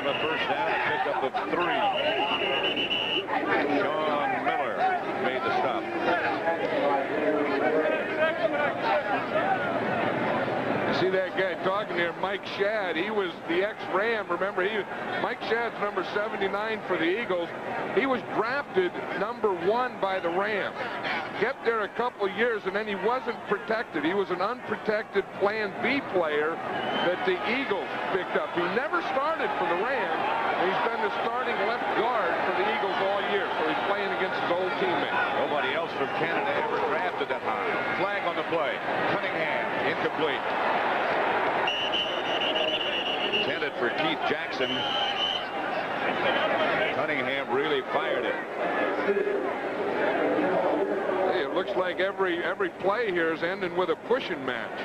them a first down, a pickup of 3. Sean Miller made the stop. See that guy talking there, Mike Shadd. He was the ex-Ram. Remember, Mike Shadd's number 79 for the Eagles. He was drafted number 1 by the Rams. Kept there a couple of years, and then he wasn't protected. He was an unprotected Plan B player that the Eagles picked up. He never started for the Rams. He's been the starting left guard for the Eagles all year, so he's playing against his old teammate. Nobody else from Canada ever drafted that high. Flag on the play. Cunningham, incomplete. Intended for Keith Jackson. Cunningham really fired it. Hey, it looks like every play here is ending with a pushing match.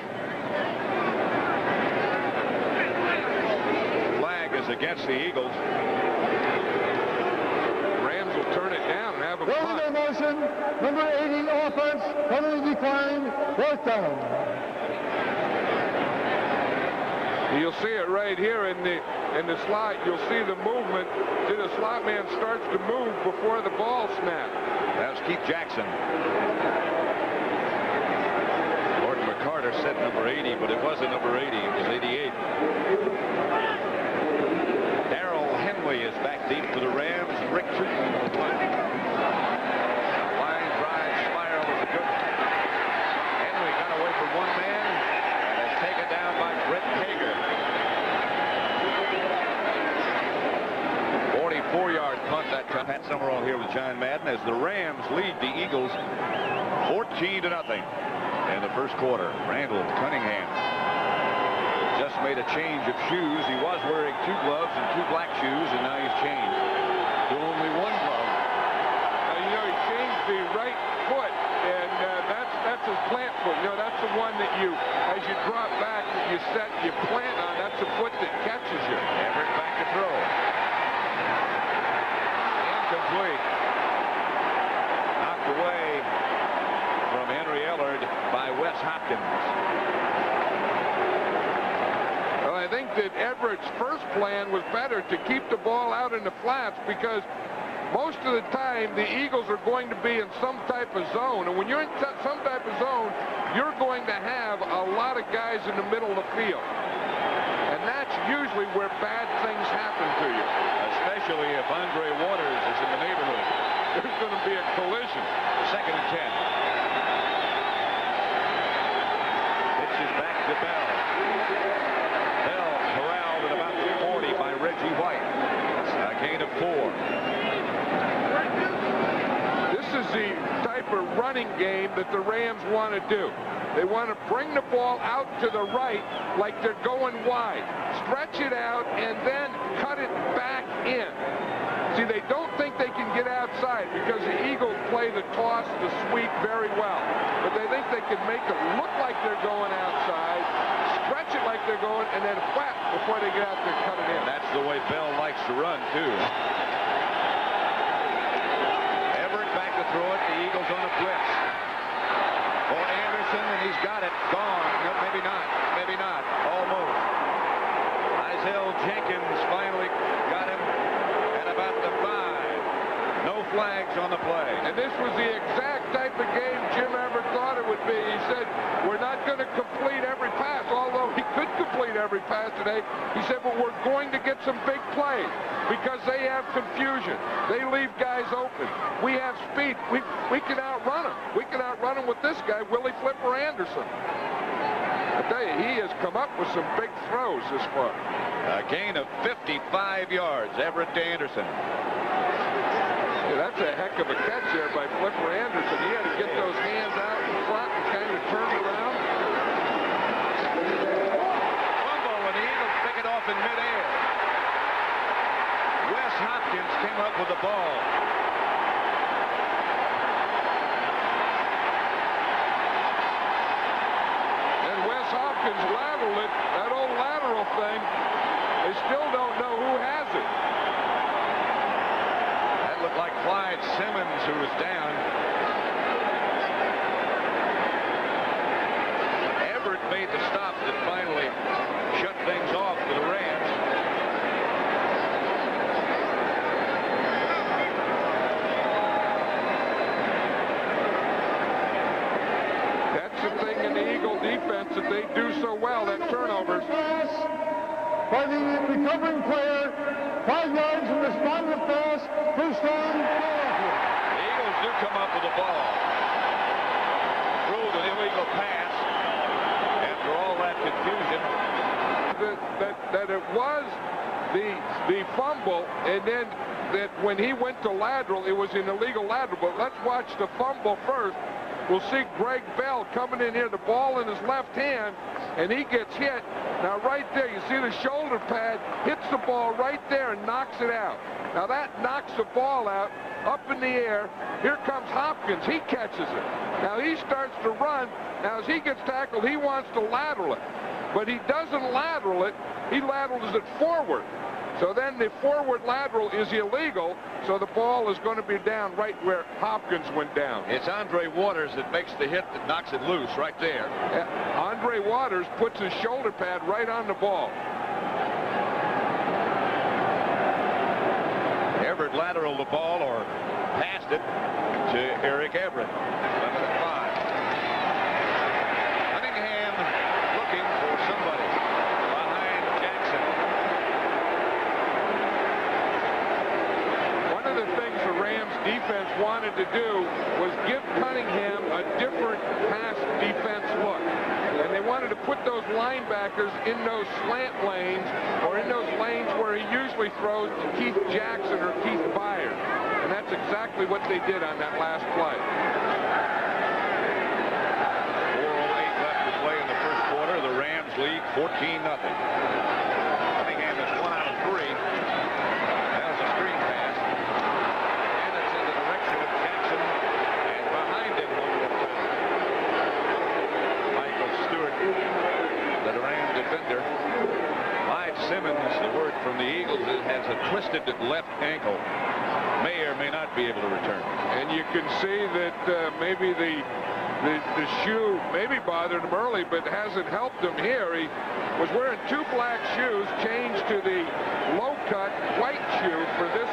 Flag is against the Eagles. Rams will turn it down and have a punt. Rolling motion, number 80 offense, penalty decline, 4th down. You'll see it right here in the slot. You'll see the movement. See, the slot man starts to move before the ball snaps. That was Keith Jackson. Gordon McCarter said number 80, but it wasn't number 80. It was 88. Darrell Henley is back deep for the Rams. Rick Tootin will punt. Line drive spiral is a good. Henley got away from one man and is taken down by Brett Hager. 44-yard punt that time. Pat Summerall here with John Madden as the Rams lead the Eagles 14-0 in the first quarter. Randall Cunningham just made a change of shoes. He was wearing 2 gloves and 2 black shoes, and now he's changed to only 1 glove. You know, he changed the right foot, and that's his plant foot. You know, that's the one that you, as you drop back, you plant on. That's the foot that catches you. Everett back to throw. Incomplete. Knocked away from Henry Ellard by Wes Hopkins. Well, I think that Everett's first plan was better, to keep the ball out in the flats, because most of the time the Eagles are going to be in some type of zone, and when you're in some type of zone, you're going to have a lot of guys in the middle of the field, and that's usually where bad things happen to you. Especially if Andre Waters is in the neighborhood. There's going to be a collision. 2nd and 10. Pitches back to Bell. Bell corralled at about 40 by Reggie White. A gain of 4. This is the type of running game that the Rams want to do. They want to bring the ball out to the right like they're going wide. Stretch it out and then cut it back in. See, they don't think they can get outside because the Eagles play the toss, the sweep very well. But they think they can make it look like they're going outside, stretch it like they're going, and then whap before they get out there and cut it in. That's the way Bell likes to run, too. Everett back to throw it. The Eagles on a blitz. For Anderson, and he's got it. Gone. No, maybe not. Maybe not. Almost. Isaiah Jenkins finally got him at about the 5. No flags on the play. And this was the exact type of game Jim Everett thought it would be. He said, we're not going to complete every pass, although he could complete every pass today. He said, but we're going to get some big plays because they have confusion. They leave guys open. We have speed. We can outrun them. We can outrun them with this guy, Willie Flipper Anderson. I tell you, he has come up with some big throws this far. A gain of 55 yards. Everett to Anderson. Yeah, that's a heck of a catch there by Flipper Anderson. He had to get those hands out in front and kind of turn around. Fumble, and the Eagles pick it off in midair. Wes Hopkins came up with the ball. And Wes Hopkins lateraled it, that old lateral thing. They still don't know who has it. That looked like Clyde Simmons, who was down. Everett made the stop that finally shut things off for the Rams. that they do so well, that turnovers. By the recovering player, 5 yards from the spot of the pass, first down. The Eagles do come up with the ball. Ruled an illegal pass after all that confusion. That it was the fumble, and then that when he went to lateral, it was an illegal lateral. But let's watch the fumble first. We'll see Greg Bell coming in here, the ball in his left hand, and he gets hit. Now right there, you see the shoulder pad, hits the ball right there and knocks it out. Now that knocks the ball out, up in the air. Here comes Hopkins, he catches it. Now he starts to run. Now as he gets tackled, he wants to lateral it. But he doesn't lateral it, he laterals it forward. So then the forward lateral is illegal, so the ball is going to be down right where Hopkins went down. It's Andre Waters that makes the hit that knocks it loose right there. Andre Waters puts his shoulder pad right on the ball. Everett lateraled the ball or passed it to Eric Everett. 11-5. Cunningham looking for somebody behind Jackson. One of the things the Rams defense wanted to do was give Cunningham a different pass defense look. And they wanted to put those linebackers in those slant lanes or in those lanes where he usually throws to Keith Jackson or Keith Byard. And that's exactly what they did on that last play. 4:08 left to play in the first quarter. The Rams lead 14-0. Cunningham is 1 out of 3. That was a screen pass. And it's in the direction of Jackson. And behind him, Michael Stewart, the Ram defender. Clyde Simmons, the word from the Eagles, has a twisted left ankle. May or may not be able to return. And you can see that maybe the shoe maybe bothered him early, but hasn't helped him here. He was wearing 2 black shoes, changed to the low-cut white shoe for this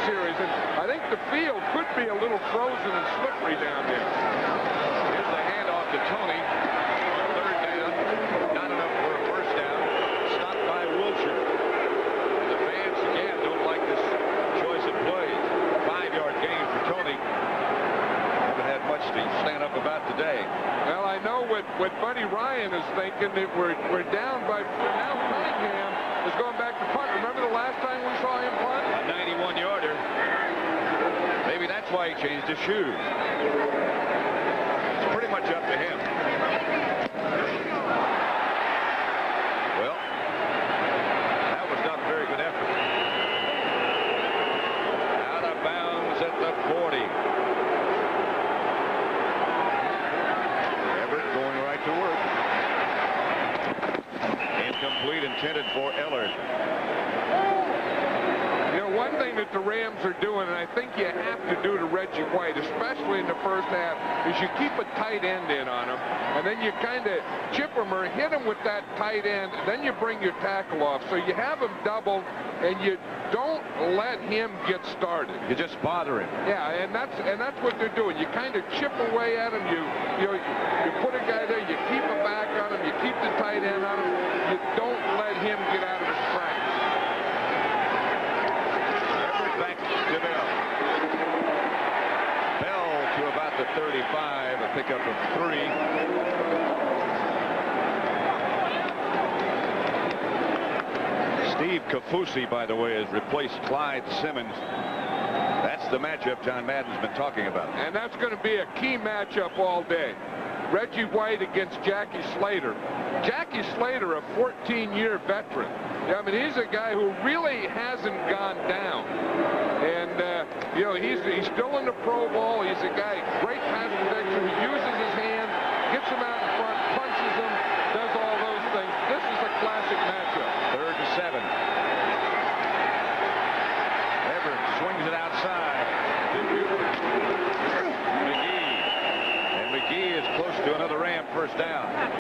series. And I think the field could be a little frozen and slippery down there. Here's the handoff to Tony. 3rd down. Not enough for a first down. Stopped by Wilshire. And the fans, again, don't like this choice of plays. 5-yard gain for Tony. Haven't had much to stand up about today. Well, I know what Buddy Ryan is thinking, that we're down by 4. Now Cunningham is going back to punt. Remember the last time we saw him punt? A 91-yarder. Maybe that's why he changed his shoes. It's pretty much up to him. Well, that was not a very good effort. Out of bounds at the 40. Everett going right to work. Incomplete, intended for Ellard. You know, one thing that the Rams are doing, and I think you have to do to Reggie White, especially in the first half, is you keep a tight end in on him, and then you kind of chip him or hit him with that tight end, then you bring your tackle off. So you have him doubled, and you don't let him get started. You just bother him. Yeah, and that's what they're doing. You kind of chip away at him. You put a guy there. You keep a back on him. You keep the tight end on him. You don't let him get out of his tracks. Everett back to Bell. Bell to about the 35. A pickup of 3. Steve Kafusi, by the way, has replaced Clyde Simmons. That's the matchup John Madden's been talking about. And that's going to be a key matchup all day. Reggie White against Jackie Slater. Jackie Slater, a 14-year veteran. I mean, he's a guy who really hasn't gone down. And, you know, he's still in the Pro Bowl. He's a guy, great pass protection, who uses